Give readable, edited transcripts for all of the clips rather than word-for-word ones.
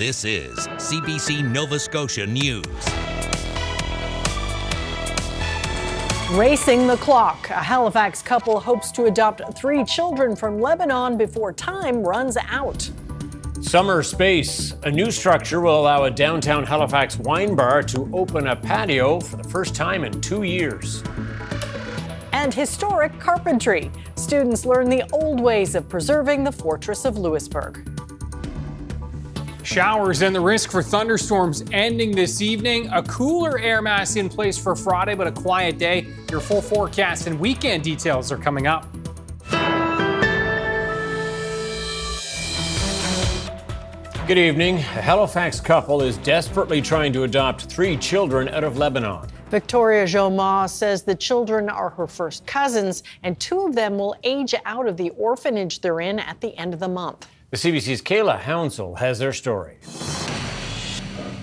This is CBC Nova Scotia News. Racing the clock. A Halifax couple hopes to adopt 3 children from Lebanon before time runs out. Summer Space. A new structure will allow a downtown Halifax wine bar to open a patio for the first time in 2 years. And historic carpentry. Students learn the old ways of preserving the fortress of Louisbourg. Showers and the risk for thunderstorms ending this evening. A cooler air mass in place for Friday, but a quiet day. Your full forecast and weekend details are coming up. Good evening. A Halifax couple is desperately trying to adopt 3 children out of Lebanon. Victoria Joma says the children are her first cousins, and 2 of them will age out of the orphanage they're in at the end of the month. The CBC's Kayla Hounsell has their story.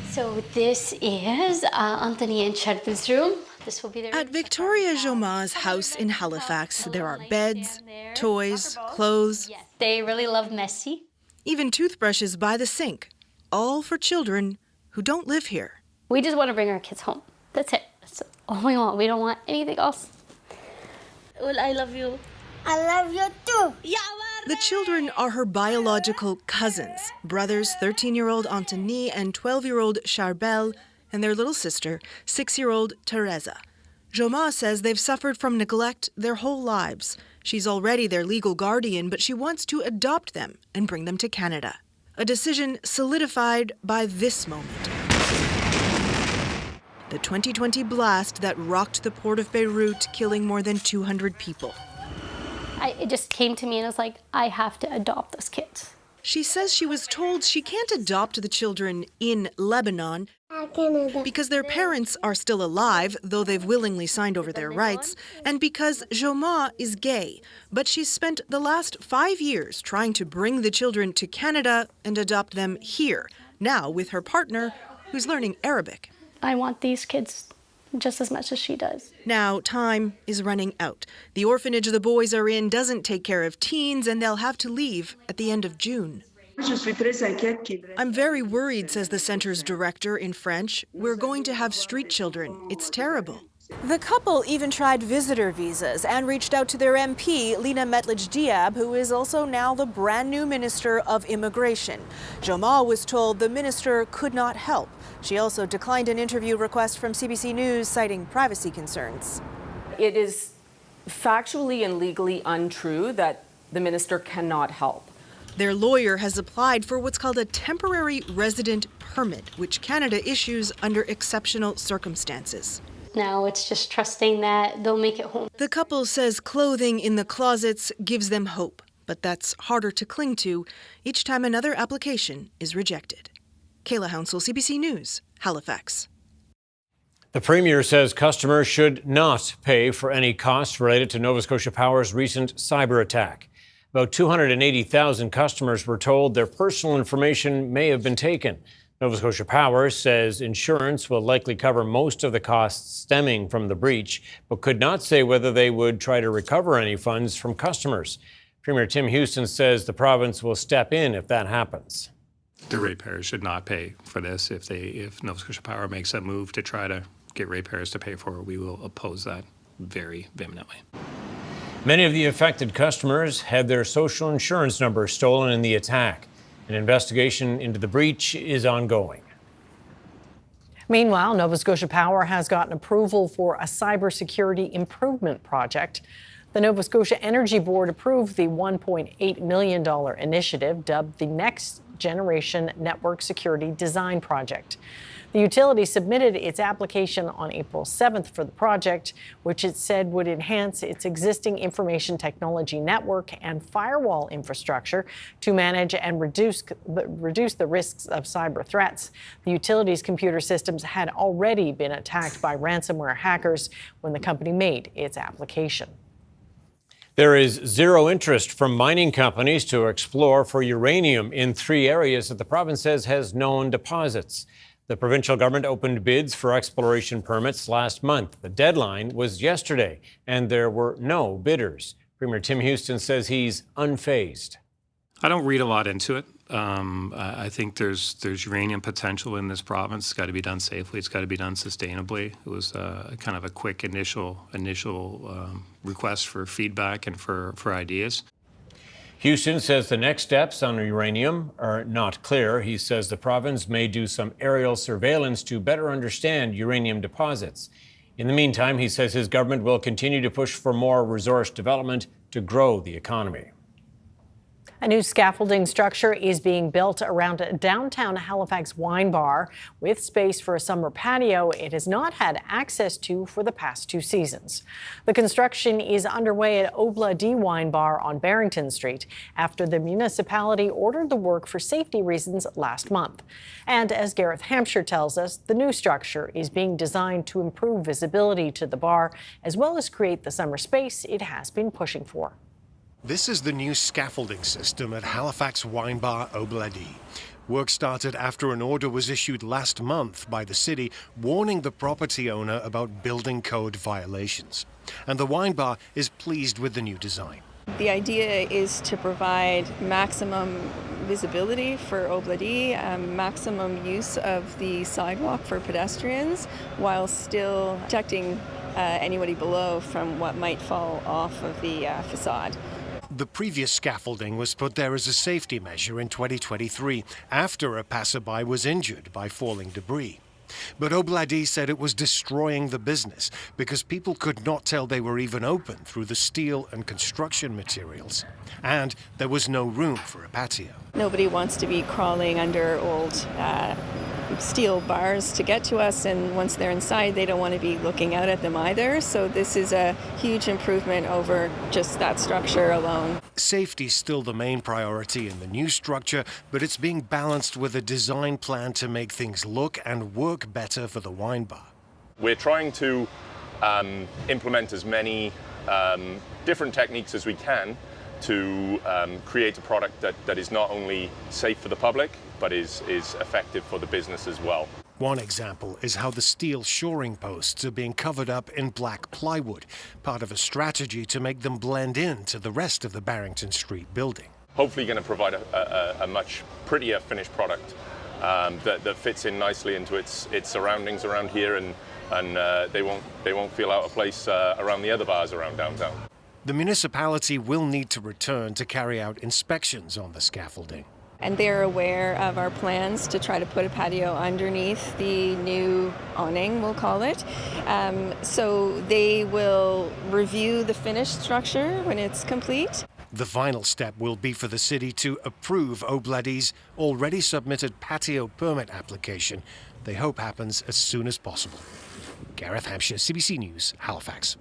So this is Anthony and Chadvin's room. This will be their At Victoria Joma's house in Halifax, there are beds, toys, clothes. Yes, they really love messy. Even toothbrushes by the sink, all for children who don't live here. We just want to bring our kids home. That's it. That's all we want. We don't want anything else. Well, I love you. I love you too. The children are her biological cousins, brothers 13-year-old Anthony and 12-year-old Charbel, and their little sister, 6-year-old Teresa. Joma says they've suffered from neglect their whole lives. She's already their legal guardian, but she wants to adopt them and bring them to Canada. A decision solidified by this moment. The 2020 blast that rocked the port of Beirut, killing more than 200 people. It just came to me and I was like, I have to adopt those kids. She says she was told she can't adopt the children in Lebanon because their parents are still alive, though they've willingly signed over their rights, and because Joma is gay. But she's spent the last 5 years trying to bring the children to Canada and adopt them here, now with her partner, who's learning Arabic. I want these kids just as much as she does. Now, time is running out. The orphanage the boys are in doesn't take care of teens, and they'll have to leave at the end of June. I'm very worried, says the center's director in French. We're going to have street children. It's terrible. The couple even tried visitor visas and reached out to their MP, Lina Metledge-Diab, who is also now the brand new Minister of Immigration. Joma was told the minister could not help. She also declined an interview request from CBC News, citing privacy concerns. It is factually and legally untrue that the minister cannot help. Their lawyer has applied for what's called a temporary resident permit, which Canada issues under exceptional circumstances. Now it's just trusting that they'll make it home. The couple says clothing in the closets gives them hope, but that's harder to cling to each time another application is rejected. Kayla Hounsell, CBC News, Halifax. The Premier says customers should not pay for any costs related to Nova Scotia Power's recent cyber attack. About 280,000 customers were told their personal information may have been taken. Nova Scotia Power says insurance will likely cover most of the costs stemming from the breach, but could not say whether they would try to recover any funds from customers. Premier Tim Houston says the province will step in if that happens. The ratepayers should not pay for this. If Nova Scotia Power makes a move to try to get ratepayers to pay for it, we will oppose that very vehemently. Many of the affected customers had their social insurance numbers stolen in the attack. An investigation into the breach is ongoing. Meanwhile, Nova Scotia Power has gotten approval for a cybersecurity improvement project. The Nova Scotia Energy Board approved the $1.8 million initiative dubbed the Next Generation Network Security Design Project. The utility submitted its application on April 7th for the project, which it said would enhance its existing information technology network and firewall infrastructure to manage and reduce the risks of cyber threats. The utility's computer systems had already been attacked by ransomware hackers when the company made its application. There is zero interest from mining companies to explore for uranium in 3 areas that the province says has known deposits. The provincial government opened bids for exploration permits last month. The deadline was yesterday, and there were no bidders. Premier Tim Houston says he's unfazed. I don't read a lot into it. I think there's uranium potential in this province. It's got to be done safely. It's got to be done sustainably. It was kind of a quick initial request for feedback and for ideas. Houston says the next steps on uranium are not clear. He says the province may do some aerial surveillance to better understand uranium deposits. In the meantime, he says his government will continue to push for more resource development to grow the economy. A new scaffolding structure is being built around a downtown Halifax wine bar with space for a summer patio it has not had access to for the past 2 seasons. The construction is underway at Obla D Wine Bar on Barrington Street after the municipality ordered the work for safety reasons last month. And as Gareth Hampshire tells us, the new structure is being designed to improve visibility to the bar as well as create the summer space it has been pushing for. This is the new scaffolding system at Halifax Wine Bar Obladi. Work started after an order was issued last month by the city warning the property owner about building code violations. And the wine bar is pleased with the new design. The idea is to provide maximum visibility for Obladi, maximum use of the sidewalk for pedestrians, while still protecting anybody below from what might fall off of the facade. The previous scaffolding was put there as a safety measure in 2023 after a passerby was injured by falling debris. But Obladi said it was destroying the business because people could not tell they were even open through the steel and construction materials. And there was no room for a patio. Nobody wants to be crawling under old steel bars to get to us, and once they're inside they don't want to be looking out at them either. So this is a huge improvement over just that structure alone. Safety's still the main priority in the new structure, but it's being balanced with a design plan to make things look and work better for the wine bar. We're trying to implement as many different techniques as we can to create a product that is not only safe for the public, but is effective for the business as well. One example is how the steel shoring posts are being covered up in black plywood, part of a strategy to make them blend in to the rest of the Barrington Street building. Hopefully going to provide a much prettier finished product that fits in nicely into its surroundings around here, and they won't feel out of place around the other bars around downtown. The municipality will need to return to carry out inspections on the scaffolding. And they're aware of our plans to try to put a patio underneath the new awning, we'll call it. So they will review the finished structure when it's complete. The final step will be for the city to approve Obladi's already submitted patio permit application. They hope happens as soon as possible. Gareth Hampshire, CBC News, Halifax.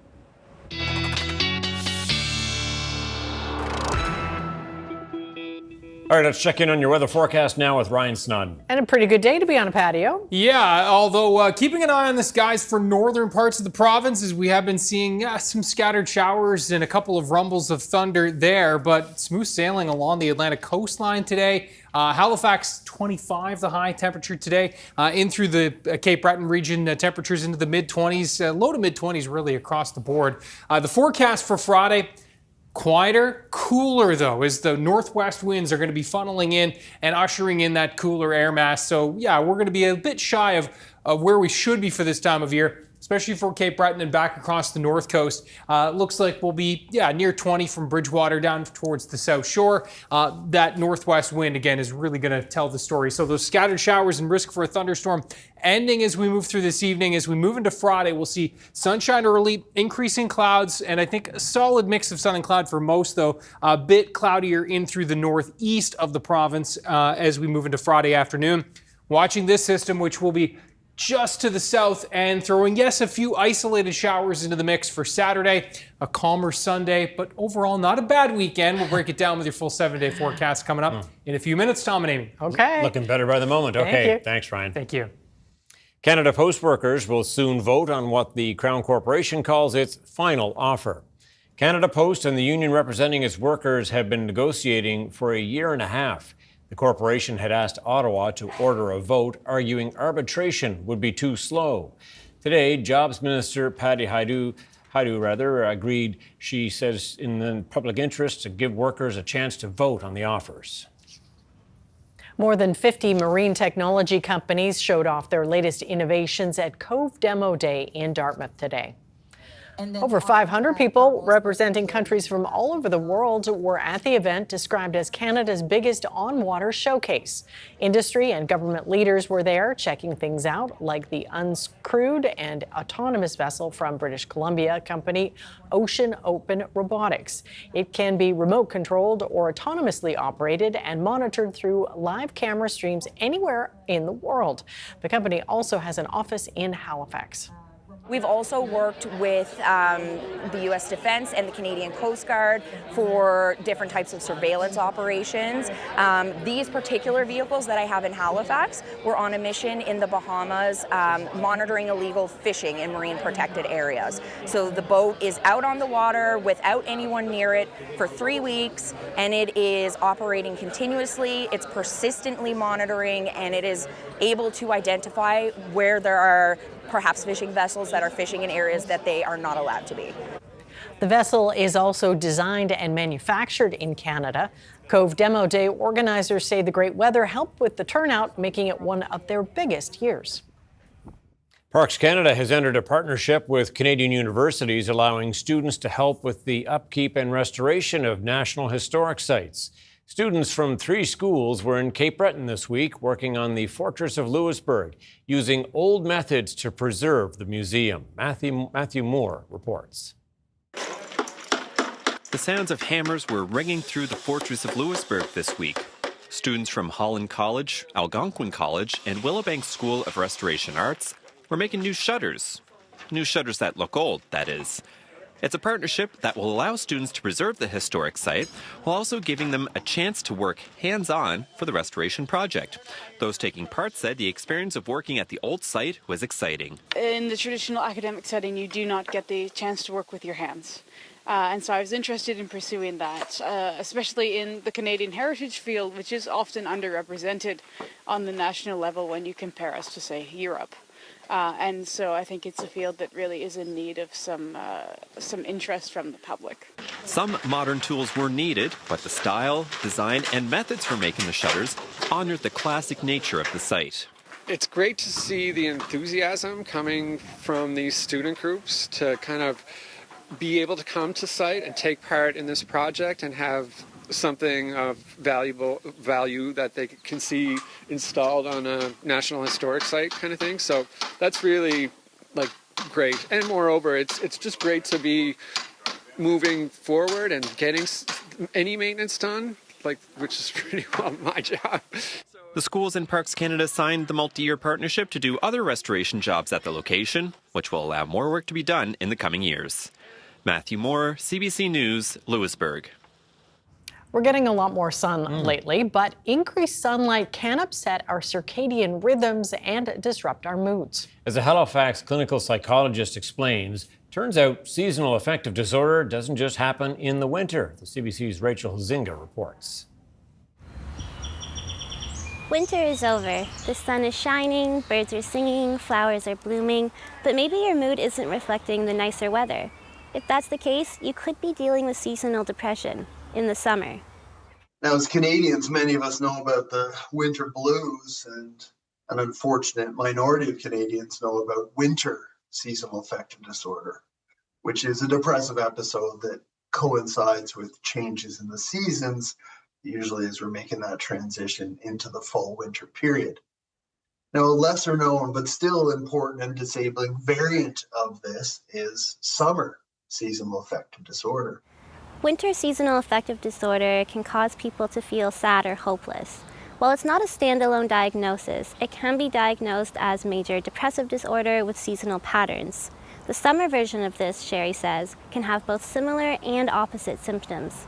All right, let's check in on your weather forecast now with Ryan Snoddon. And a pretty good day to be on a patio. Yeah, although keeping an eye on the skies for northern parts of the province, as we have been seeing some scattered showers and a couple of rumbles of thunder there, but smooth sailing along the Atlantic coastline today. Halifax, 25 the high temperature today. In through the Cape Breton region, temperatures into the mid-20s, low to mid-20s really across the board. The forecast for Friday, quieter, cooler though, as the northwest winds are going to be funneling in and ushering in that cooler air mass. So yeah, we're going to be a bit shy of where we should be for this time of year, especially for Cape Breton and back across the north coast. Looks like we'll be near 20 from Bridgewater down towards the south shore. That northwest wind again is really going to tell the story. So those scattered showers and risk for a thunderstorm ending as we move through this evening. As we move into Friday, we'll see sunshine early, increasing clouds, and I think a solid mix of sun and cloud for most, though a bit cloudier in through the northeast of the province as we move into Friday afternoon. Watching this system, which will be just to the south and throwing, yes, a few isolated showers into the mix for Saturday, a calmer Sunday, but overall not a bad weekend. We'll break it down with your full 7-day forecast coming up in a few minutes. Tom and Amy. Okay. Looking better by the moment. Okay, thanks, Ryan. Thank you. Canada Post workers will soon vote on what the Crown Corporation calls its final offer. Canada Post and the union representing its workers have been negotiating for a year and a half. The corporation had asked Ottawa to order a vote, arguing arbitration would be too slow. Today, Jobs Minister Patty Hajdu agreed, she says, in the public interest to give workers a chance to vote on the offers. More tthan 50 marine technology companies showed off their latest innovations at Cove Demo Day in Dartmouth today. Over 500 people representing countries from all over the world were at the event, described as Canada's biggest on-water showcase. Industry and government leaders were there checking things out, like the uncrewed and autonomous vessel from British Columbia company Ocean Open Robotics. It can be remote controlled or autonomously operated and monitored through live camera streams anywhere in the world. The company also has an office in Halifax. We've also worked with the U.S. Defense and the Canadian Coast Guard for different types of surveillance operations. These particular vehicles that I have in Halifax were on a mission in the Bahamas monitoring illegal fishing in marine protected areas. So the boat is out on the water without anyone near it for 3 weeks, and it is operating continuously, it's persistently monitoring, and it is able to identify where there are perhaps fishing vessels that are fishing in areas that they are not allowed to be. The vessel is also designed and manufactured in Canada. Cove Demo Day organizers say the great weather helped with the turnout, making it one of their biggest years. Parks Canada has entered a partnership with Canadian universities, allowing students to help with the upkeep and restoration of National Historic Sites. Students from 3 schools were in Cape Breton this week working on the Fortress of Louisbourg, using old methods to preserve the museum. Matthew Moore reports. The sounds of hammers were ringing through the Fortress of Louisbourg this week. Students from Holland College, Algonquin College, and Willowbank School of Restoration Arts were making new shutters. New shutters that look old, that is. It's a partnership that will allow students to preserve the historic site while also giving them a chance to work hands-on for the restoration project. Those taking part said the experience of working at the old site was exciting. In the traditional academic setting, you do not get the chance to work with your hands. And so I was interested in pursuing that, especially in the Canadian heritage field, which is often underrepresented on the national level when you compare us to, say, Europe. And so I think it's a field that really is in need of some interest from the public. Some modern tools were needed, but the style, design, and methods for making the shutters honored the classic nature of the site. It's great to see the enthusiasm coming from these student groups to kind of be able to come to site and take part in this project and have something of value that they can see installed on a National Historic Site kind of thing. So that's really great. And moreover, it's just great to be moving forward and getting any maintenance done, which is pretty well my job. The schools in Parks Canada signed the multi-year partnership to do other restoration jobs at the location, which will allow more work to be done in the coming years. Matthew Moore, CBC News, Louisbourg. We're getting a lot more sun lately, but increased sunlight can upset our circadian rhythms and disrupt our moods. As a Halifax clinical psychologist explains, turns out seasonal affective disorder doesn't just happen in the winter. The CBC's Rachel Huizinga reports. Winter is over. The sun is shining, birds are singing, flowers are blooming, but maybe your mood isn't reflecting the nicer weather. If that's the case, you could be dealing with seasonal depression in the summer. Now, as Canadians, many of us know about the winter blues, and an unfortunate minority of Canadians know about winter seasonal affective disorder, which is a depressive episode that coincides with changes in the seasons, usually as we're making that transition into the fall-winter period. Now, a lesser known but still important and disabling variant of this is summer seasonal affective disorder. Winter seasonal affective disorder can cause people to feel sad or hopeless. While it's not a standalone diagnosis, it can be diagnosed as major depressive disorder with seasonal patterns. The summer version of this, Sherry says, can have both similar and opposite symptoms.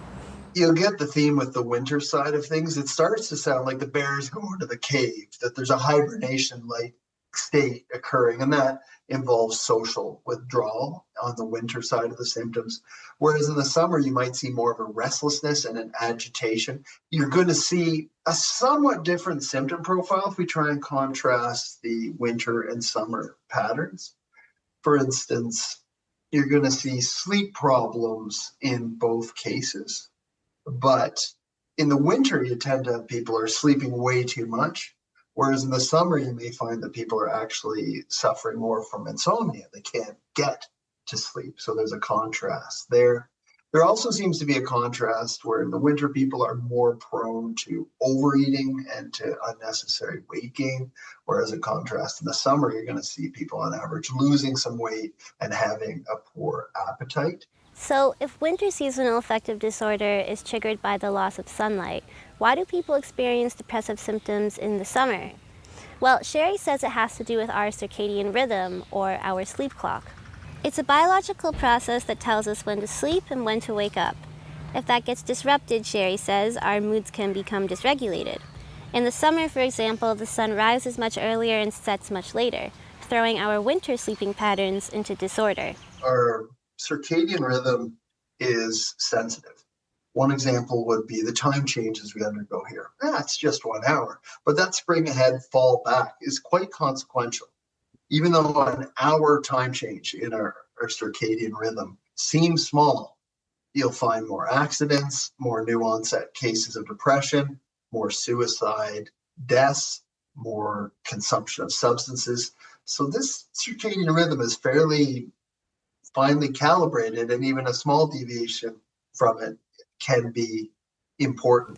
You'll get the theme with the winter side of things. It starts to sound like the bears go into the cave, that there's a hibernation-like state occurring, and that involves social withdrawal on the winter side of the symptoms. Whereas in the summer, you might see more of a restlessness and an agitation. You're going to see a somewhat different symptom profile if we try and contrast the winter and summer patterns. For instance, you're going to see sleep problems in both cases. But In the winter, you tend to have people are sleeping way too much, whereas in the summer, you may find that people are actually suffering more from insomnia. They can't get to sleep. So there's a contrast there. There also seems to be a contrast where in the winter, people are more prone to overeating and to unnecessary weight gain, whereas in contrast in the summer, you're going to see people on average losing some weight and having a poor appetite. So, if winter seasonal affective disorder is triggered by the loss of sunlight, why do people experience depressive symptoms in the summer? Well, Sherry says it has to do with our circadian rhythm, or our sleep clock. It's a biological process that tells us when to sleep and when to wake up. If that gets disrupted, Sherry says, our moods can become dysregulated. In the summer, for example, the sun rises much earlier and sets much later, throwing our winter sleeping patterns into disorder. Our circadian rhythm is sensitive. One example would be the time changes we undergo here. It's just 1 hour, but that spring ahead, fall back is quite consequential. Even though an hour time change in our circadian rhythm seems small, you'll find more accidents, more new onset cases of depression, more suicide deaths, more consumption of substances. So this circadian rhythm is fairly finely calibrated, and even a small deviation from it can be important.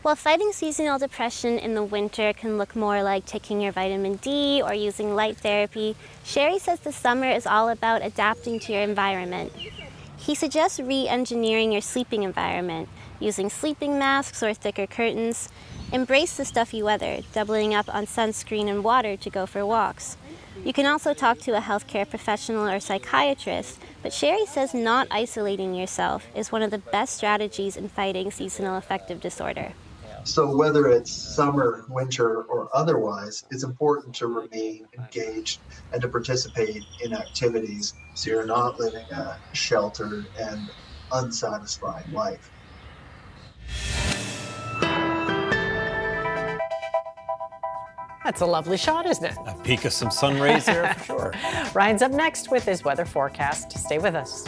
While fighting seasonal depression in the winter can look more like taking your vitamin D or using light therapy, Sherry says the summer is all about adapting to your environment. He suggests re-engineering your sleeping environment, using sleeping masks or thicker curtains. Embrace the stuffy weather, doubling up on sunscreen and water to go for walks. You can also talk to a healthcare professional or psychiatrist, but Sherry says not isolating yourself is one of the best strategies in fighting seasonal affective disorder. So whether it's summer, winter, or otherwise, it's important to remain engaged and to participate in activities so you're not living a sheltered and unsatisfying life. That's a lovely shot, isn't it? A peek of some sun rays there for sure. Ryan's up next with his weather forecast. Stay with us.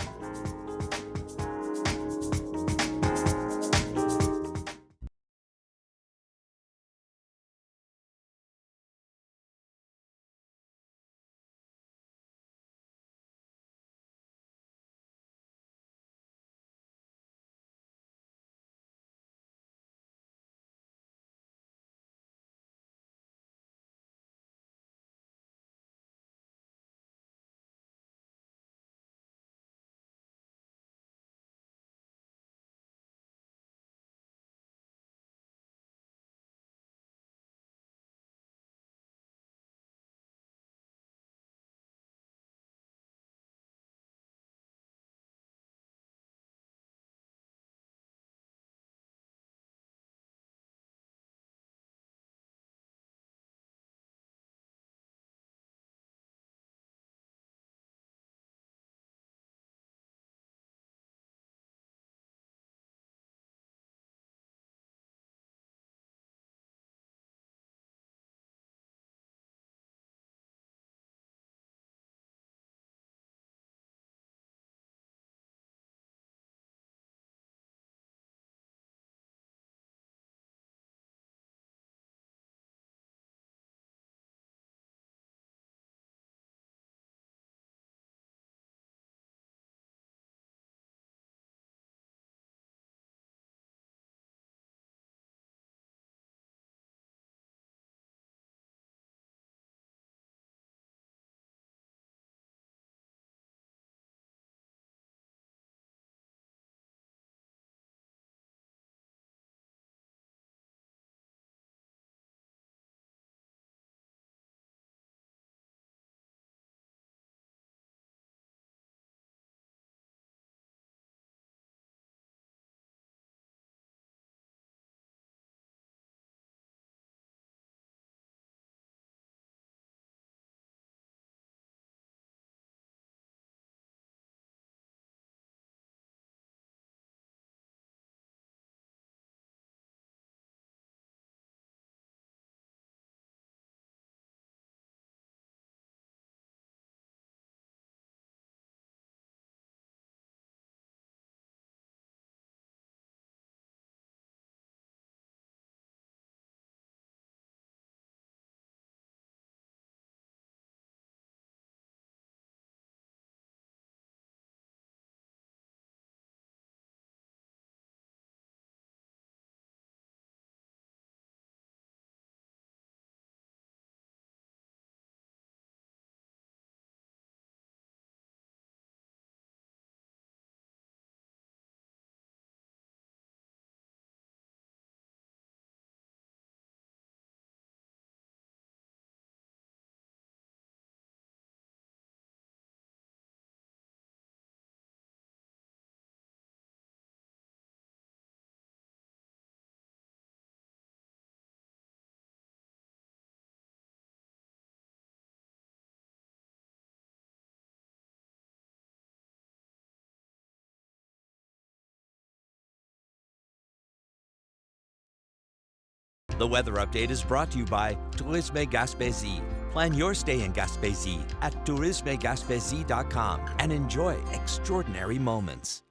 The weather update is brought to you by Tourisme Gaspésie. Plan your stay in Gaspésie at tourismegaspésie.com and enjoy extraordinary moments.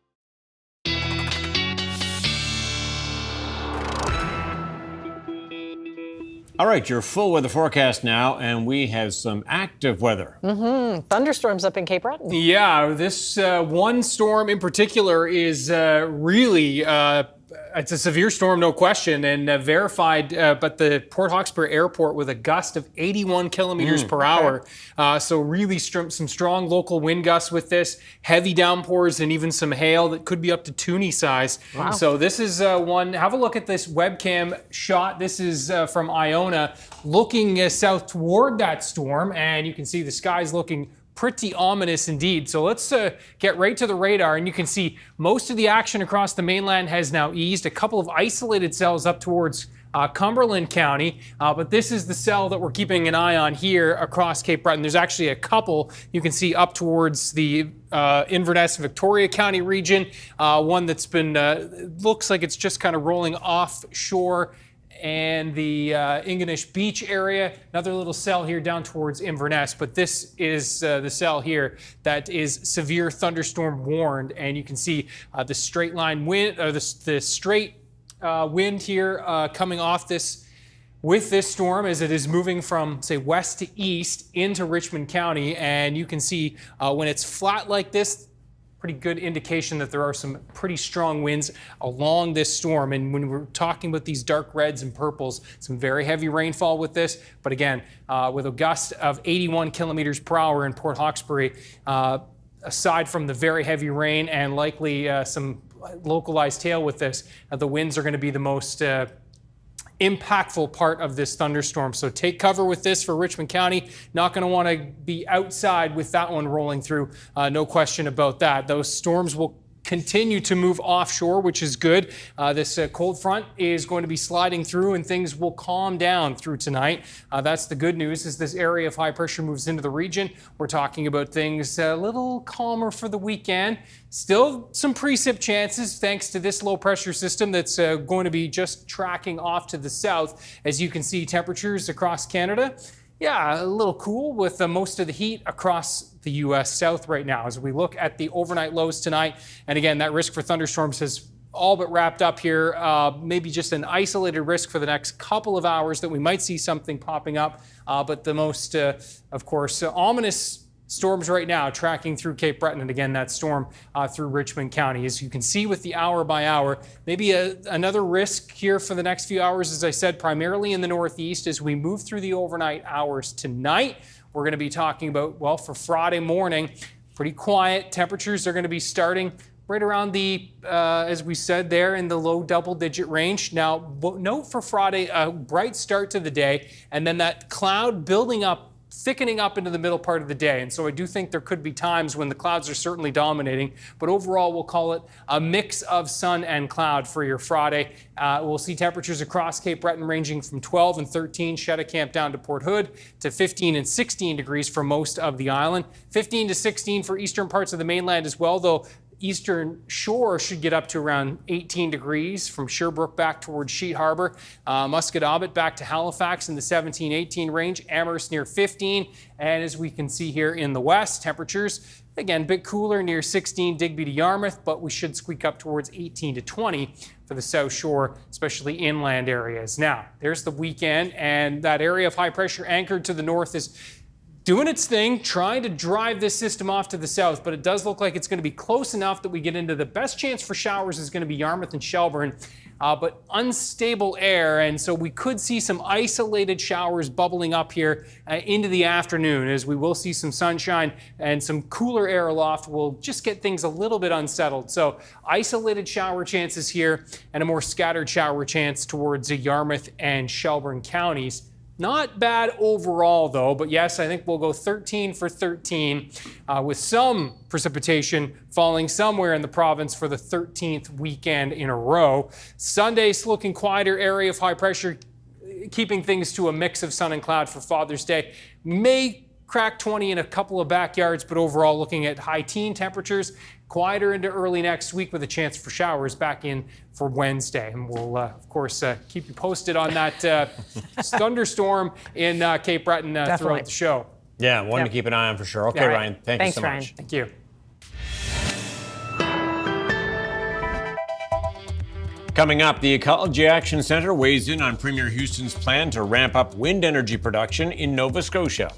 All right, your full weather forecast now, and we have some active weather. Thunderstorms up in Cape Breton. Yeah, this one storm in particular is really it's a severe storm, no question, and verified but the Port Hawkesbury Airport with a gust of 81 kilometers per hour. So really some strong local wind gusts with this, heavy downpours and even some hail that could be up to toonie size. Wow. So this is one, have a look at this webcam shot. This is from Iona looking south toward that storm, and you can see the sky's looking pretty ominous indeed. So let's get right to the radar, and you can see most of the action across the mainland has now eased. A couple of isolated cells up towards Cumberland County, but this is the cell that we're keeping an eye on here across Cape Breton. There's actually a couple you can see up towards the Inverness, Victoria County region. One that's been, looks like it's just kind of rolling offshore, and the Ingonish Beach area. Another little cell here down towards Inverness, but this is the cell here that is severe thunderstorm warned, and you can see the straight line wind, or the straight wind here coming off this with this storm as it is moving from, say, west to east into Richmond County, and you can see when it's flat like this, pretty good indication that there are some pretty strong winds along this storm. And when we're talking about these dark reds and purples, some very heavy rainfall with this. But again, with a gust of 81 kilometers per hour in Port Hawkesbury, aside from the very heavy rain and likely some localized hail with this, the winds are going to be the most impactful part of this thunderstorm. So take cover with this for Richmond County. Not going to want to be outside with that one rolling through. No question about that. Those storms will continue to move offshore, which is good. This cold front is going to be sliding through and things will calm down through tonight. That's the good news. As this area of high pressure moves into the region, we're talking about things a little calmer for the weekend. Still some precip chances thanks to this low pressure system that's going to be just tracking off to the south. As you can see, temperatures across Canada, yeah, a little cool with most of the heat across the U.S. South right now. As we look at the overnight lows tonight, and again, that risk for thunderstorms has all but wrapped up here. Maybe just an isolated risk for the next couple of hours that we might see something popping up. But the most, of course, ominous storms right now tracking through Cape Breton, and again, that storm through Richmond County. As you can see with the hour by hour, maybe another risk here for the next few hours, as I said, primarily in the northeast. As we move through the overnight hours tonight, we're going to be talking about, well, for Friday morning, pretty quiet. Temperatures are going to be starting right around the, as we said there, in the low double-digit range. Now, note for Friday, a bright start to the day, and then that cloud building up, thickening up into the middle part of the day. And so I do think there could be times when the clouds are certainly dominating, but overall we'll call it a mix of sun and cloud for your Friday. We'll see temperatures across Cape Breton ranging from 12 and 13 Shetticamp down to Port Hood to 15 and 16 degrees for most of the island. 15 to 16 for eastern parts of the mainland as well, though eastern shore should get up to around 18 degrees from Sherbrooke back towards Sheet Harbor. Musquodoboit back to Halifax in the 17-18 range. Amherst near 15. And as we can see here in the west, temperatures, again, a bit cooler near 16 Digby to Yarmouth, but we should squeak up towards 18 to 20 for the South Shore, especially inland areas. Now, there's the weekend, and that area of high pressure anchored to the north is doing its thing, trying to drive this system off to the south, but it does look like it's going to be close enough that we get into the best chance for showers is going to be Yarmouth and Shelburne, but unstable air, and so we could see some isolated showers bubbling up here into the afternoon, as we will see some sunshine and some cooler air aloft will just get things a little bit unsettled. So isolated shower chances here and a more scattered shower chance towards Yarmouth and Shelburne counties. Not bad overall, though, but yes, I think we'll go 13 for 13 with some precipitation falling somewhere in the province for the 13th weekend in a row. Sunday's looking quieter, area of high pressure, keeping things to a mix of sun and cloud for Father's Day. May crack 20 in a couple of backyards, but overall looking at high teen temperatures. quieter into early next week with a chance for showers back in for Wednesday. And we'll, of course, keep you posted on that thunderstorm in Cape Breton throughout the show. Yeah, one to keep an eye on for sure. Okay, Ryan, thank you so Ryan. much. Thank you. Coming up, the Ecology Action Centre weighs in on Premier Houston's plan to ramp up wind energy production in Nova Scotia.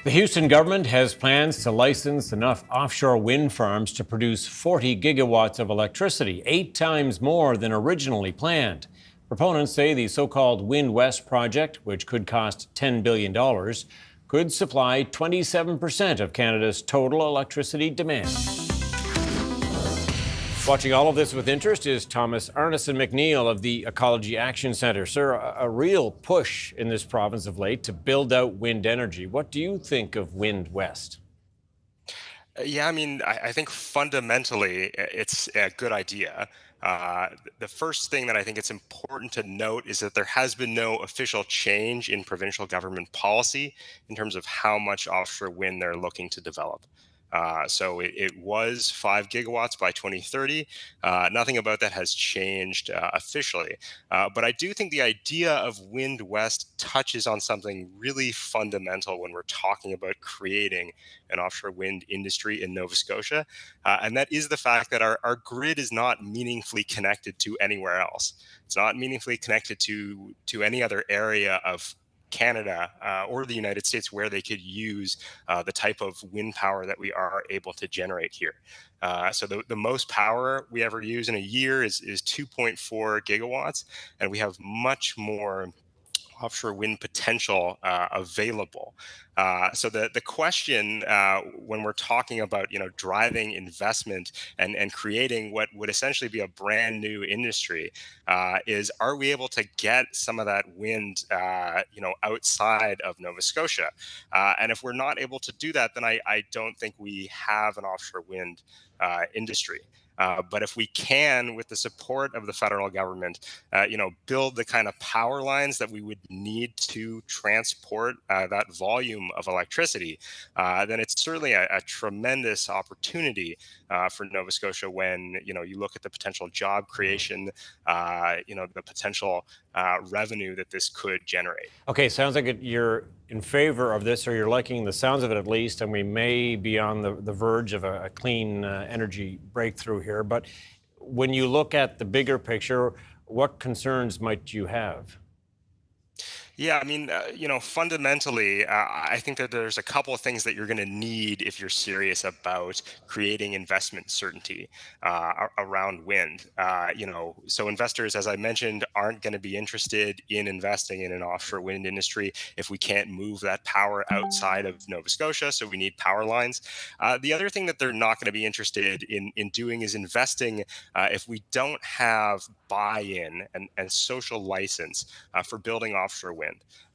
The Houston government has plans to license enough offshore wind farms to produce 40 gigawatts of electricity, 8 times more than originally planned. Proponents say the so-called Wind West project, which could cost $10 billion, could supply 27% of Canada's total electricity demand. Watching all of this with interest is Thomas Arneson McNeil of the Ecology Action Centre. Sir, a real push in this province of late to build out wind energy. What do you think of Wind West? Yeah, I mean, I think fundamentally it's a good idea. The first thing that I think it's important to note is that there has been no official change in provincial government policy in terms of how much offshore wind they're looking to develop. So it was 5 gigawatts by 2030. Nothing about that has changed officially. But I do think the idea of Wind West touches on something really fundamental when we're talking about creating an offshore wind industry in Nova Scotia. And that is the fact that our grid is not meaningfully connected to anywhere else. It's not meaningfully connected to any other area of Canada or the United States where they could use the type of wind power that we are able to generate here. So the most power we ever use in a year is 2.4 gigawatts, and we have much more offshore wind potential available. So the question when we're talking about driving investment and creating what would essentially be a brand new industry is, are we able to get some of that wind outside of Nova Scotia? And if we're not able to do that, then I don't think we have an offshore wind industry. But if we can, with the support of the federal government, build the kind of power lines that we would need to transport that volume of electricity, then it's certainly a tremendous opportunity for Nova Scotia when you look at the potential job creation, the potential revenue that this could generate. Okay, sounds like you're in favor of this, or you're liking the sounds of it at least, and we may be on the verge of a clean energy breakthrough here. But when you look at the bigger picture, what concerns might you have? Yeah, I mean, fundamentally, I think that there's a couple of things that you're going to need if you're serious about creating investment certainty around wind. So investors, as I mentioned, aren't going to be interested in investing in an offshore wind industry if we can't move that power outside of Nova Scotia. So we need power lines. The other thing that they're not going to be interested in doing is investing if we don't have buy-in and social license for building offshore wind.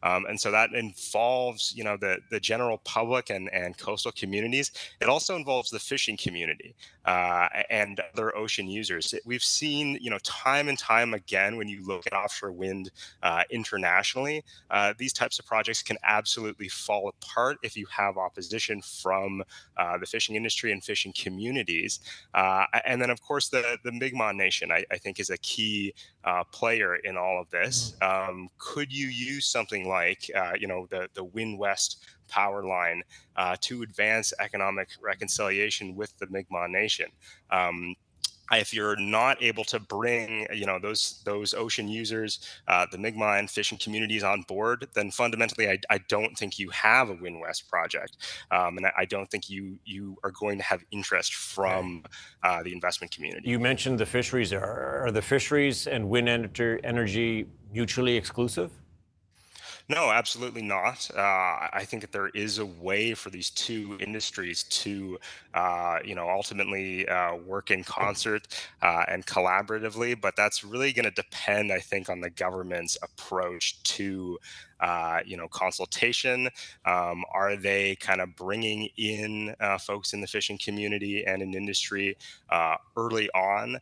And so that involves, the general public and coastal communities. It also involves the fishing community and other ocean users. We've seen, time and time again, when you look at offshore wind internationally, these types of projects can absolutely fall apart if you have opposition from the fishing industry and fishing communities. And then, of course, the Mi'kmaq Nation, I think, is a key player in all of this. Could you use something like, the Wind West power line to advance economic reconciliation with the Mi'kmaq Nation? If you're not able to bring, those ocean users, the Mi'kmaq and fishing communities on board, then fundamentally, I don't think you have a Wind West project, and I don't think you are going to have interest from the investment community. You mentioned the fisheries. Are the fisheries and wind energy mutually exclusive? No, absolutely not. I think that there is a way for these two industries to, ultimately work in concert and collaboratively. But that's really going to depend, I think, on the government's approach to, consultation. Are they kind of bringing in folks in the fishing community and in industry early on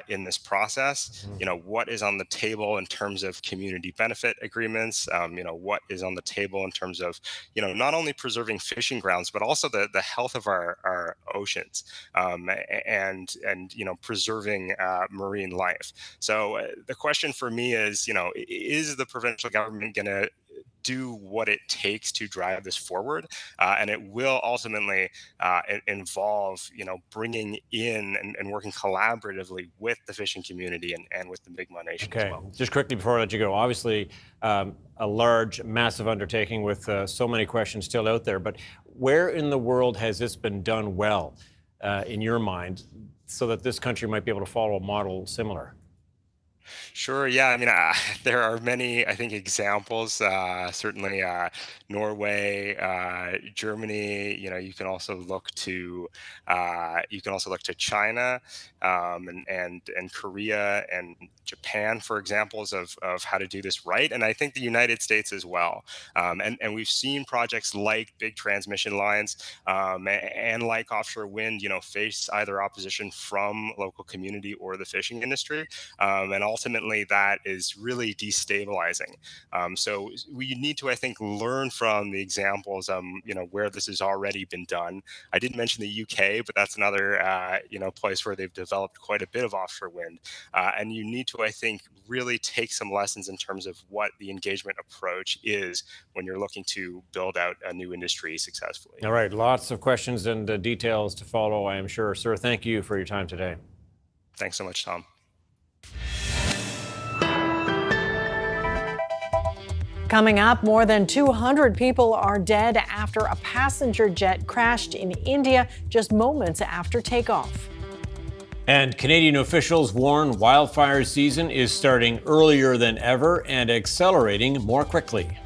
in this process? What is on the table in terms of community benefit agreements? What is on the table in terms of, not only preserving fishing grounds, but also the health of our oceans and preserving marine life. So the question for me is, is the provincial government going to do what it takes to drive this forward, and it will ultimately involve, bringing in and working collaboratively with the fishing community and with the Mi'kmaq Nation as well. Just quickly before I let you go, obviously a large, massive undertaking with so many questions still out there, but where in the world has this been done well, in your mind, so that this country might be able to follow a model similar? Sure. Yeah. I mean, there are many, I think, examples. Certainly, Norway, Germany. You can also look to China, and Korea and Japan for examples of how to do this right. And I think the United States as well. And we've seen projects like big transmission lines and like offshore wind, face either opposition from local community or the fishing industry, and also ultimately that is really destabilizing. So we need to, I think, learn from the examples, where this has already been done. I did mention the UK, but that's another, place where they've developed quite a bit of offshore wind. And you need to, I think, really take some lessons in terms of what the engagement approach is when you're looking to build out a new industry successfully. All right, lots of questions and details to follow, I am sure. Sir, thank you for your time today. Thanks so much, Tom. Coming up, more than 200 people are dead after a passenger jet crashed in India just moments after takeoff. And Canadian officials warn wildfire season is starting earlier than ever and accelerating more quickly.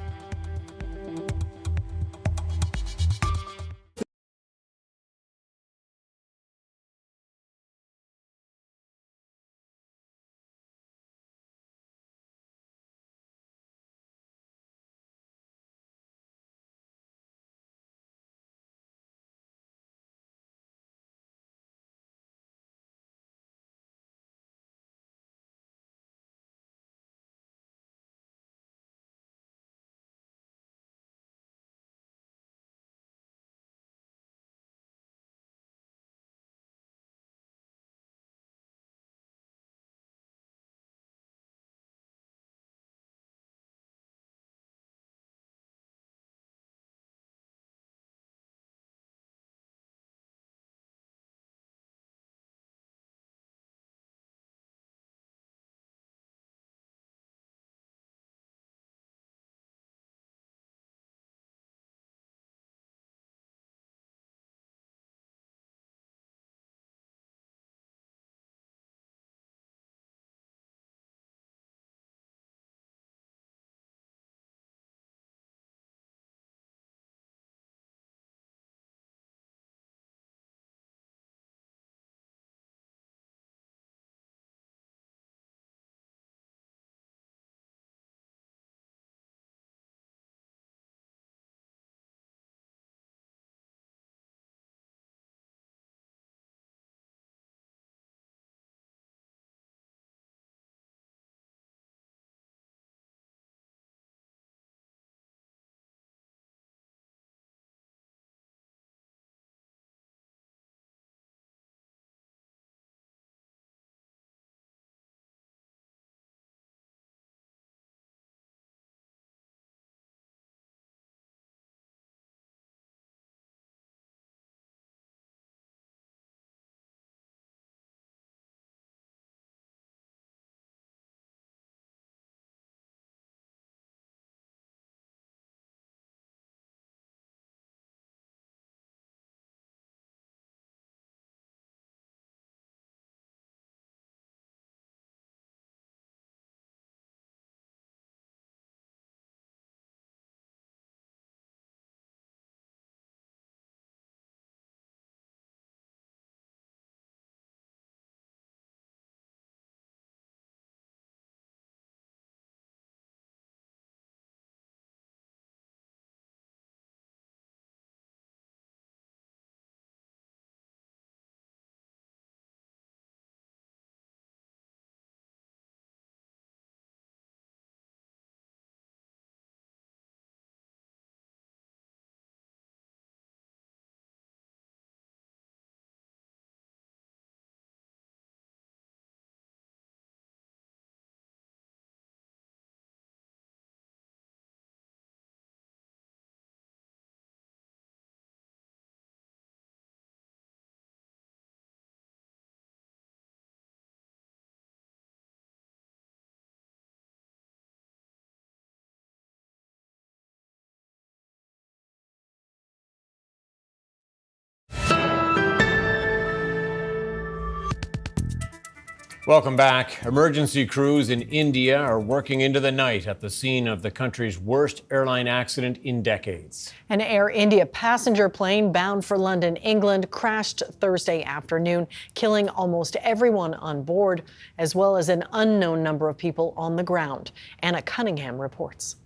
Welcome back. Emergency crews in India are working into the night at the scene of the country's worst airline accident in decades. An Air India passenger plane bound for London, England, crashed Thursday afternoon, killing almost everyone on board, as well as an unknown number of people on the ground. Anna Cunningham reports.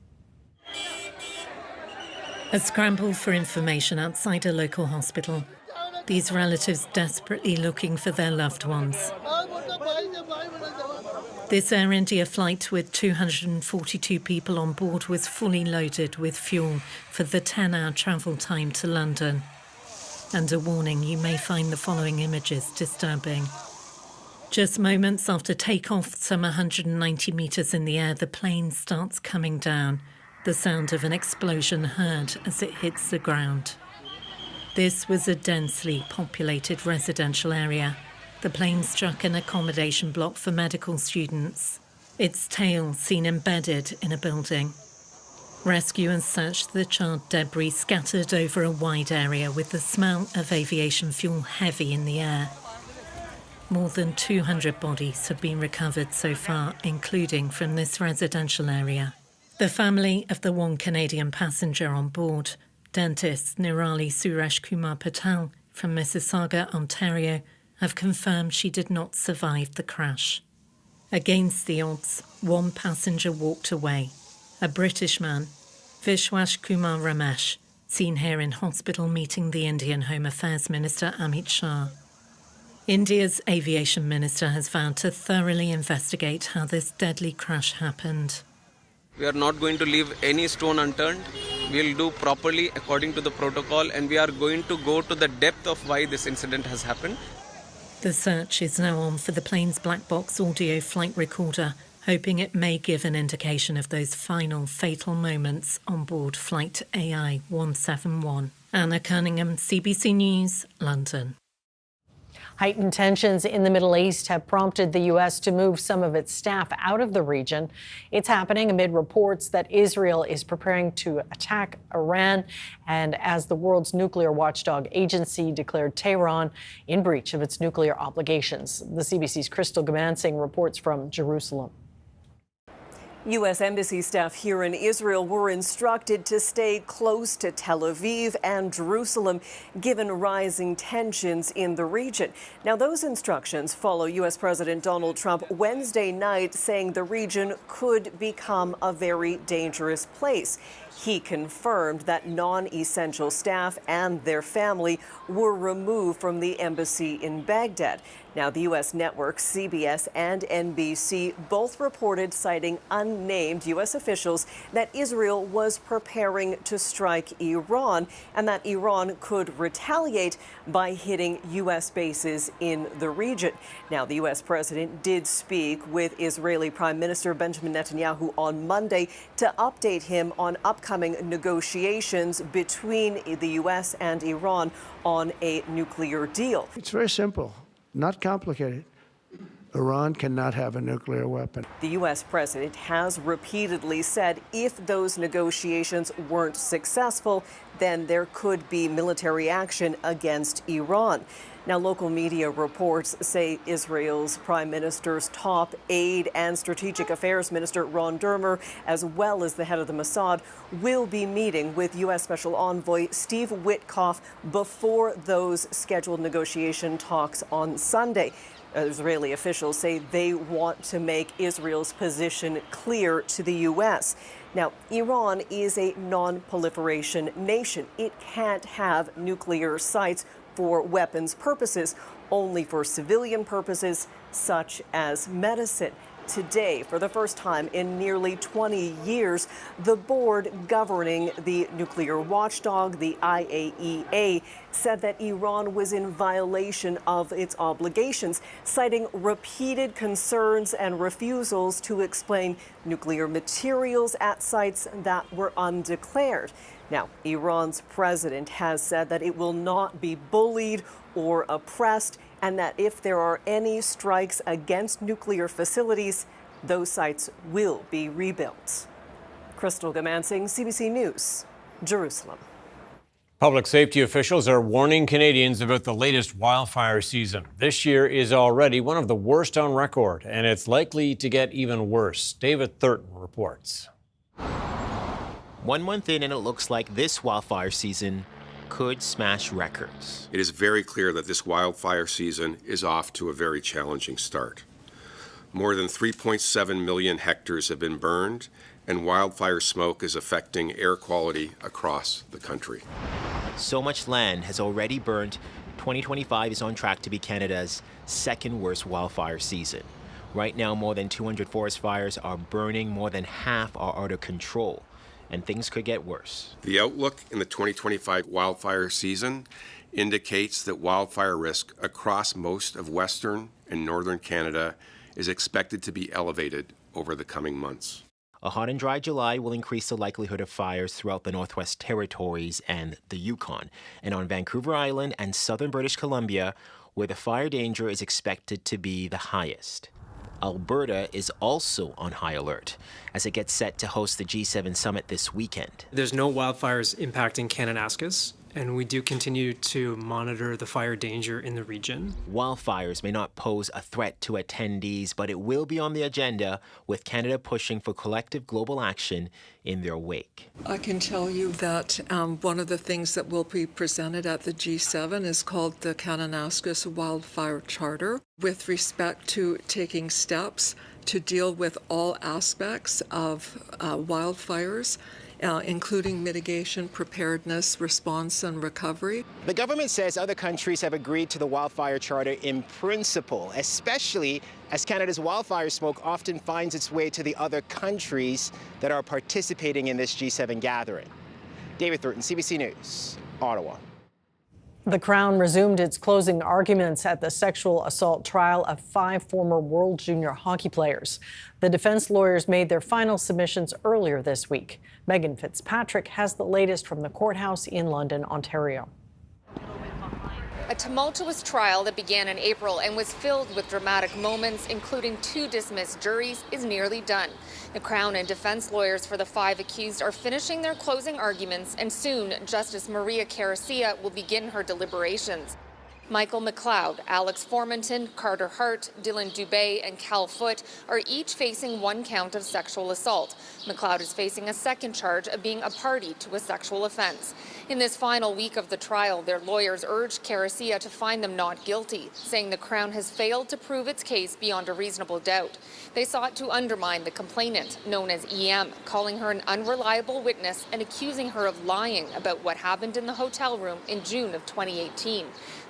A scramble for information outside a local hospital. These relatives desperately looking for their loved ones. This Air India flight with 242 people on board was fully loaded with fuel for the 10-hour travel time to London. And a warning, you may find the following images disturbing. Just moments after takeoff, some 190 metres in the air, the plane starts coming down. The sound of an explosion heard as it hits the ground. This was a densely populated residential area. The plane struck an accommodation block for medical students. Its tail seen embedded in a building. Rescuers searched the charred debris scattered over a wide area with the smell of aviation fuel heavy in the air. More than 200 bodies have been recovered so far, including from this residential area. The family of the one Canadian passenger on board, dentist Nirali Suresh Kumar Patel from Mississauga, Ontario, have confirmed she did not survive the crash. Against the odds, one passenger walked away. A British man, Vishwash Kumar Ramesh, seen here in hospital meeting the Indian Home Affairs Minister Amit Shah. India's aviation minister has vowed to thoroughly investigate how this deadly crash happened. We are not going to leave any stone unturned. We'll do properly according to the protocol, and we are going to go to the depth of why this incident has happened. The search is now on for the plane's black box audio flight recorder, hoping it may give an indication of those final fatal moments on board Flight AI 171. Anna Cunningham, CBC News, London. Heightened tensions in the Middle East have prompted the U.S. to move some of its staff out of the region. It's happening amid reports that Israel is preparing to attack Iran, and as the world's nuclear watchdog agency declared Tehran in breach of its nuclear obligations. The CBC's Crystal Gamansing reports from Jerusalem. U.S. Embassy staff here in Israel were instructed to stay close to Tel Aviv and Jerusalem, given rising tensions in the region. Now, those instructions follow U.S. President Donald Trump Wednesday night saying the region could become a very dangerous place. He confirmed that non-essential staff and their family were removed from the embassy in Baghdad. Now, the U.S. networks CBS and NBC both reported, citing unnamed U.S. officials, that Israel was preparing to strike Iran and that Iran could retaliate by hitting U.S. bases in the region. Now, the U.S. president did speak with Israeli Prime Minister Benjamin Netanyahu on Monday to update him on upcoming negotiations between the U.S. and Iran on a nuclear deal. It's very simple. Not complicated. Iran cannot have a nuclear weapon. The U.S. president has repeatedly said if those negotiations weren't successful, then there could be military action against Iran. Now, local media reports say Israel's prime minister's top aide and strategic affairs minister Ron Dermer, as well as the head of the Mossad, will be meeting with U.S. Special Envoy Steve Witkoff before those scheduled negotiation talks on Sunday. Israeli officials say they want to make Israel's position clear to the U.S. Now, Iran is a non-proliferation nation. It can't have nuclear sites for weapons purposes, only for civilian purposes such as medicine. Today, for the first time in nearly 20 years, the board governing the nuclear watchdog, the IAEA, said that Iran was in violation of its obligations, citing repeated concerns and refusals to explain nuclear materials at sites that were undeclared. Now, Iran's president has said that it will not be bullied or oppressed, and that if there are any strikes against nuclear facilities, those sites will be rebuilt. Crystal Gamansing, CBC News, Jerusalem. Public safety officials are warning Canadians about the latest wildfire season. This year is already one of the worst on record, and it's likely to get even worse. David Thurton reports. 1 month in, and it looks like this wildfire season could smash records. It is very clear that this wildfire season is off to a very challenging start. More than 3.7 million hectares have been burned, and wildfire smoke is affecting air quality across the country. So much land has already burned. 2025 is on track to be Canada's second worst wildfire season. Right now, more than 200 forest fires are burning, more than half are out of control, and things could get worse. The outlook in the 2025 wildfire season indicates that wildfire risk across most of Western and Northern Canada is expected to be elevated over the coming months. A hot and dry July will increase the likelihood of fires throughout the Northwest Territories and the Yukon, and on Vancouver Island and southern British Columbia, where the fire danger is expected to be the highest. Alberta is also on high alert as it gets set to host the G7 summit this weekend. There's no wildfires impacting Kananaskis, and we do continue to monitor the fire danger in the region. Wildfires may not pose a threat to attendees, but it will be on the agenda, with Canada pushing for collective global action in their wake. I can tell you that one of the things that will be presented at the G7 is called the Kananaskis Wildfire Charter, with respect to taking steps to deal with all aspects of wildfires, including mitigation, preparedness, response, and recovery. The government says other countries have agreed to the Wildfire Charter in principle, especially as Canada's wildfire smoke often finds its way to the other countries that are participating in this G7 gathering. David Thurton, CBC News, Ottawa. The Crown resumed its closing arguments at the sexual assault trial of 5 former World Junior hockey players. The defense lawyers made their final submissions earlier this week. Megan Fitzpatrick has the latest from the courthouse in London, Ontario. A tumultuous trial that began in April and was filled with dramatic moments, including 2 dismissed juries, is nearly done. The Crown and defense lawyers for the 5 accused are finishing their closing arguments, and soon Justice Maria Caracia will begin her deliberations. Michael McLeod, Alex Formanton, Carter Hart, Dylan Dubé, and Cal Foote are each facing 1 count of sexual assault. McLeod is facing a 2nd charge of being a party to a sexual offense. In this final week of the trial, their lawyers urged Caracia to find them not guilty, saying the Crown has failed to prove its case beyond a reasonable doubt. They sought to undermine the complainant, known as EM, calling her an unreliable witness and accusing her of lying about what happened in the hotel room in June of 2018.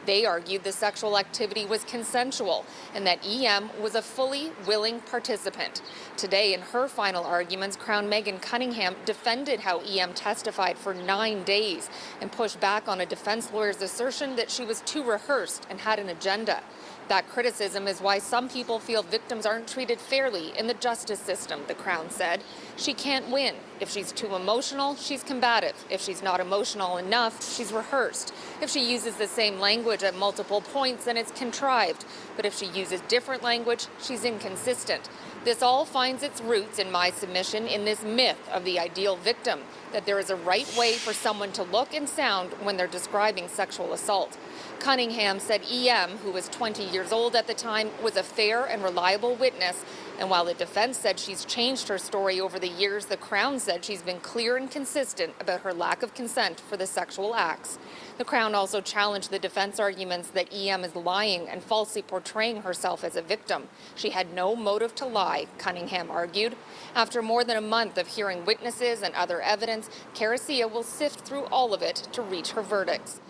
They argued the sexual activity was consensual and that EM was a fully willing participant. Today, in her final arguments, Crown Megan Cunningham defended how EM testified for 9 days and pushed back on a defense lawyer's assertion that she was too rehearsed and had an agenda. That criticism is why some people feel victims aren't treated fairly in the justice system, the Crown said. She can't win. If she's too emotional, she's combative. If she's not emotional enough, she's rehearsed. If she uses the same language at multiple points, then it's contrived. But if she uses different language, she's inconsistent. This all finds its roots in my submission in this myth of the ideal victim, that there is a right way for someone to look and sound when they're describing sexual assault. Cunningham said EM, who was 20 years old at the time, was a fair and reliable witness. And while the defense said she's changed her story over the years, the Crown said she's been clear and consistent about her lack of consent for the sexual acts. The Crown also challenged the defense arguments that EM is lying and falsely portraying herself as a victim. She had no motive to lie, Cunningham argued. After more than a month of hearing witnesses and other evidence, Caracia will sift through all of it to reach her verdicts.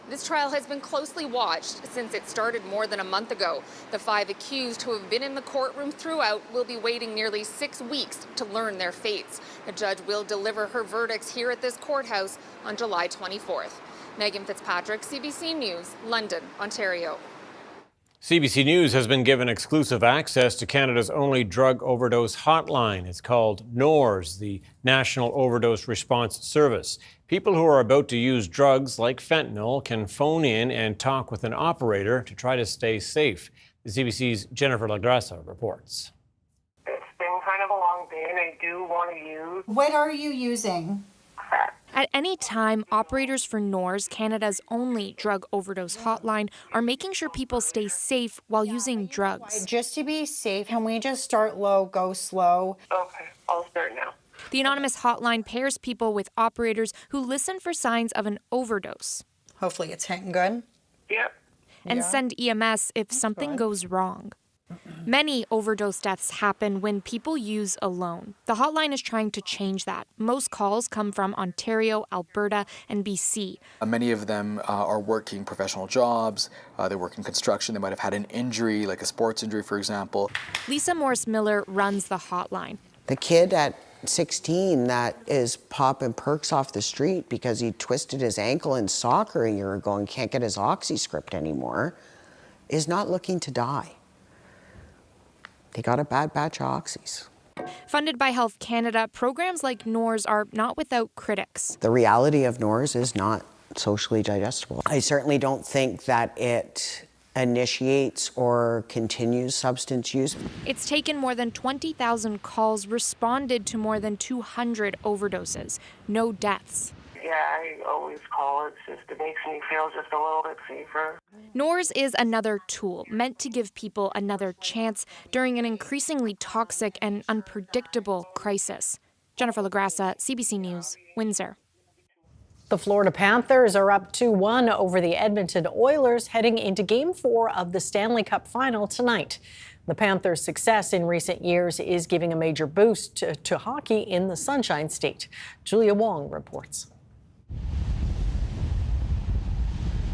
This trial has been closely watched since it started more than a month ago. The 5 accused who have been in the courtroom throughout will be waiting nearly 6 weeks to learn their fates. The judge will deliver her verdicts here at this courthouse on July 24th. Megan Fitzpatrick, CBC News, London, Ontario. CBC News has been given exclusive access to Canada's only drug overdose hotline. It's called NORS, the National Overdose Response Service. People who are about to use drugs like fentanyl can phone in and talk with an operator to try to stay safe. The CBC's Jennifer Lagrassa reports. It's been kind of a long day and I do want to use. What are you using? At any time, operators for NORS, Canada's only drug overdose hotline, are making sure people stay safe while using drugs. Just to be safe, can we just start low, go slow? Okay, I'll start now. The anonymous hotline pairs people with operators who listen for signs of an overdose. Hopefully it's hitting good. Yep. And send EMS if something goes wrong. Many overdose deaths happen when people use alone. The hotline is trying to change that. Most calls come from Ontario, Alberta, and BC. Many of them are working professional jobs. They work in construction. They might have had an injury, like a sports injury, for example. Lisa Morris-Miller runs the hotline. The kid at 16 that is popping perks off the street because he twisted his ankle in soccer a year ago and can't get his oxyscript anymore is not looking to die. They got a bad batch of oxys. Funded by Health Canada, programs like NORS are not without critics. The reality of NORS is not socially digestible. I certainly don't think that it initiates or continues substance use. It's taken more than 20,000 calls, responded to more than 200 overdoses. No deaths. Yeah, I always call it. It makes me feel just a little bit safer. NORS is another tool meant to give people another chance during an increasingly toxic and unpredictable crisis. Jennifer LaGrassa, CBC News, Windsor. The Florida Panthers are up 2-1 over the Edmonton Oilers heading into Game 4 of the Stanley Cup Final tonight. The Panthers' success in recent years is giving a major boost to hockey in the Sunshine State. Julia Wong reports.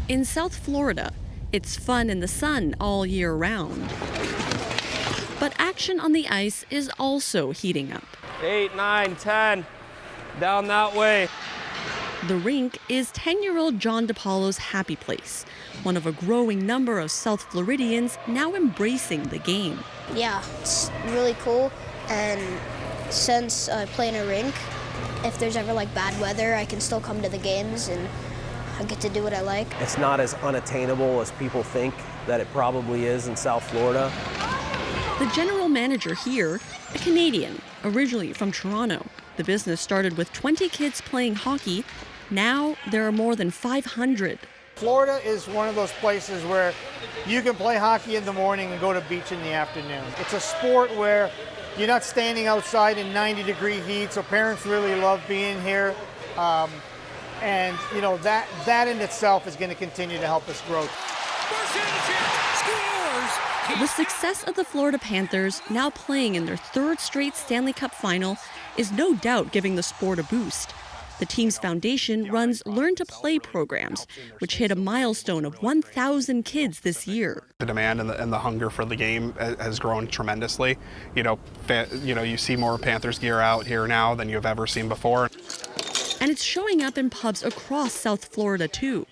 In South Florida, it's fun in the sun all year round. But action on the ice is also heating up. 8, 9, 10, down that way. The rink is 10-year-old John DePaulo's happy place, one of a growing number of South Floridians now embracing the game. Yeah, it's really cool, and since I play in a rink, if there's ever like bad weather, I can still come to the games and I get to do what I like. It's not as unattainable as people think that it probably is in South Florida. The general manager here, a Canadian, originally from Toronto. The business started with 20 kids playing hockey. Now there are more than 500. Florida is one of those places where you can play hockey in the morning and go to beach in the afternoon. It's a sport where you're not standing outside in 90-degree heat, so parents really love being here. And you know that in itself is going to continue to help us grow. The success of the Florida Panthers, now playing in their third straight Stanley Cup final, is no doubt giving the sport a boost. The team's foundation runs Learn to Play programs, which hit a milestone of 1,000 kids this year. The demand and the hunger for the game has grown tremendously. You see more Panthers gear out here now than you've ever seen before. And it's showing up in pubs across South Florida, too.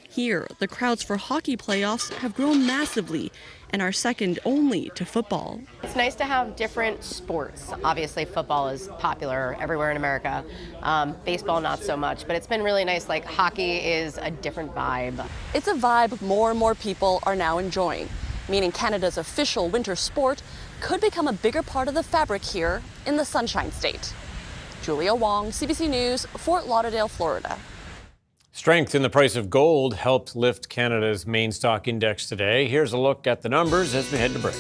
Here, the crowds for hockey playoffs have grown massively and are second only to football. It's nice to have different sports. Obviously, football is popular everywhere in America. Baseball, not so much, but it's been really nice. Like, hockey is a different vibe. It's a vibe more and more people are now enjoying, meaning Canada's official winter sport could become a bigger part of the fabric here in the Sunshine State. Julia Wong, CBC News, Fort Lauderdale, Florida. Strength in the price of gold helped lift Canada's main stock index today. Here's a look at the numbers as we head to break.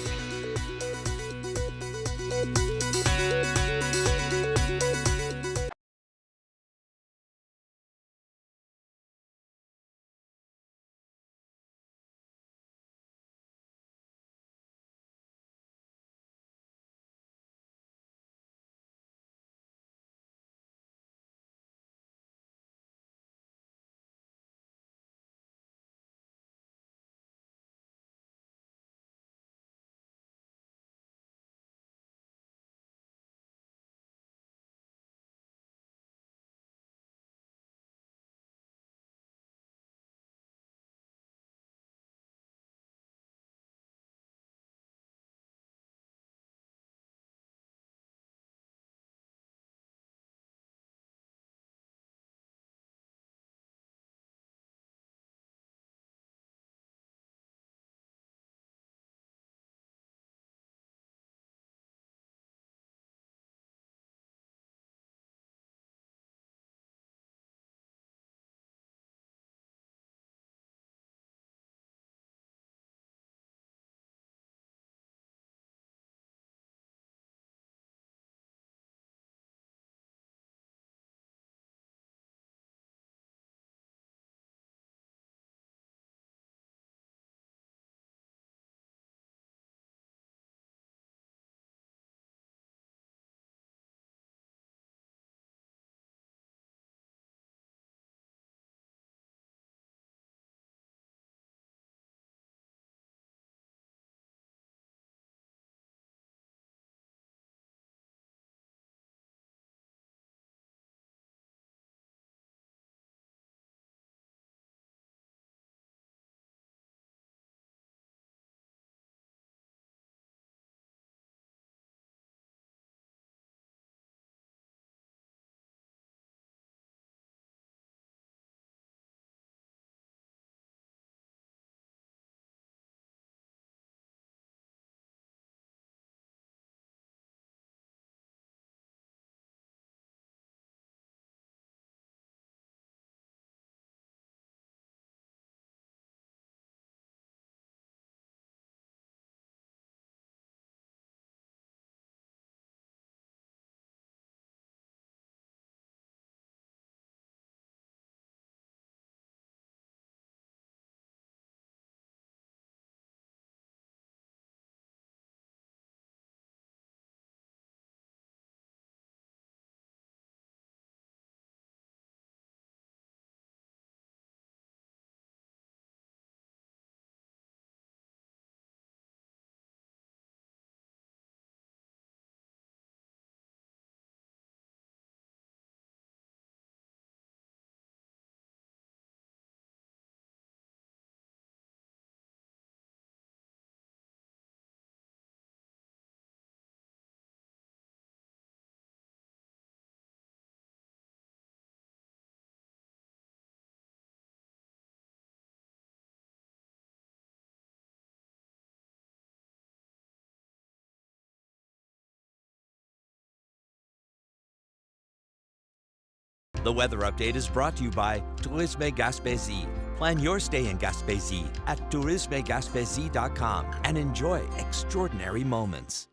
The weather update is brought to you by Tourisme Gaspésie. Plan your stay in Gaspésie at tourismegaspésie.com and enjoy extraordinary moments.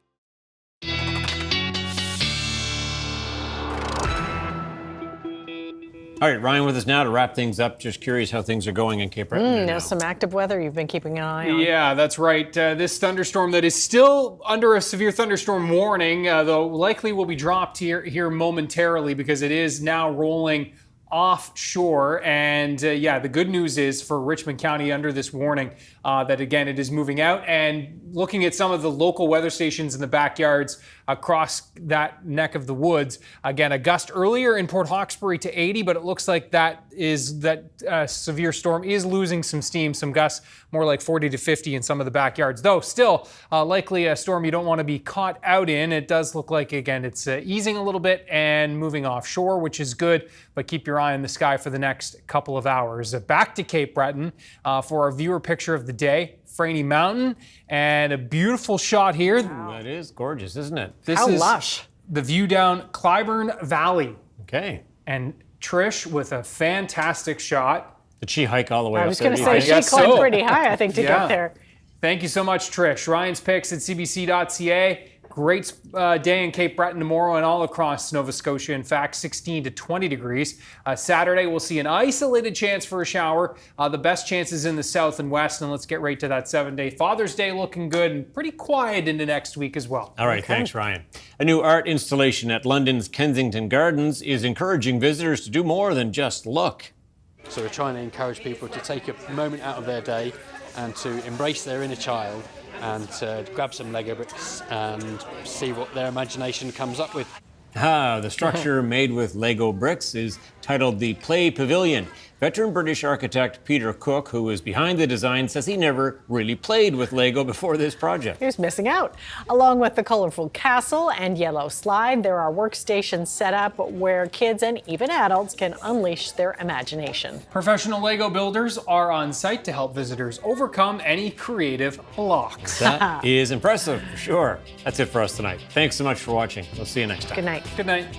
All right, Ryan with us now to wrap things up. Just curious how things are going in Cape Breton. Now some active weather you've been keeping an eye on. Yeah, that's right. This thunderstorm that is still under a severe thunderstorm warning, though likely will be dropped here momentarily because it is now rolling offshore. And the good news is for Richmond County under this warning that, again, it is moving out. And looking at some of the local weather stations in the backyards across that neck of the woods, again, a gust earlier in Port Hawkesbury to 80, but it looks like that severe storm is losing some steam, some gusts more like 40 to 50 in some of the backyards, though still likely a storm you don't want to be caught out in. It does look like, again, it's easing a little bit and moving offshore, which is good, but keep your eye on the sky for the next couple of hours. Back to Cape Breton for our viewer picture of the day. Franey Mountain, and a beautiful shot here. Wow. That is gorgeous, isn't it? This is lush. The view down Clybourne Valley. Okay. And Trish with a fantastic shot. Did she hike all the way up? I was going to say, she climbed pretty high, I think, to get there. Thank you so much, Trish. Ryan's picks at cbc.ca. Great day in Cape Breton tomorrow and all across Nova Scotia. In fact, 16 to 20 degrees. Saturday, we'll see an isolated chance for a shower. The best chances in the south and west. And let's get right to that 7-day. Father's Day looking good and pretty quiet into next week as well. All right, thanks, Ryan. A new art installation at London's Kensington Gardens is encouraging visitors to do more than just look. So we're trying to encourage people to take a moment out of their day and to embrace their inner child and grab some Lego bricks and see what their imagination comes up with. The structure made with Lego bricks is titled the Play Pavilion. Veteran British architect Peter Cook, who is behind the design, says he never really played with Lego before this project. He was missing out. Along with the colorful castle and yellow slide, there are workstations set up where kids and even adults can unleash their imagination. Professional Lego builders are on site to help visitors overcome any creative blocks. That is impressive, for sure. That's it for us tonight. Thanks so much for watching. We'll see you next time. Good night. Good night.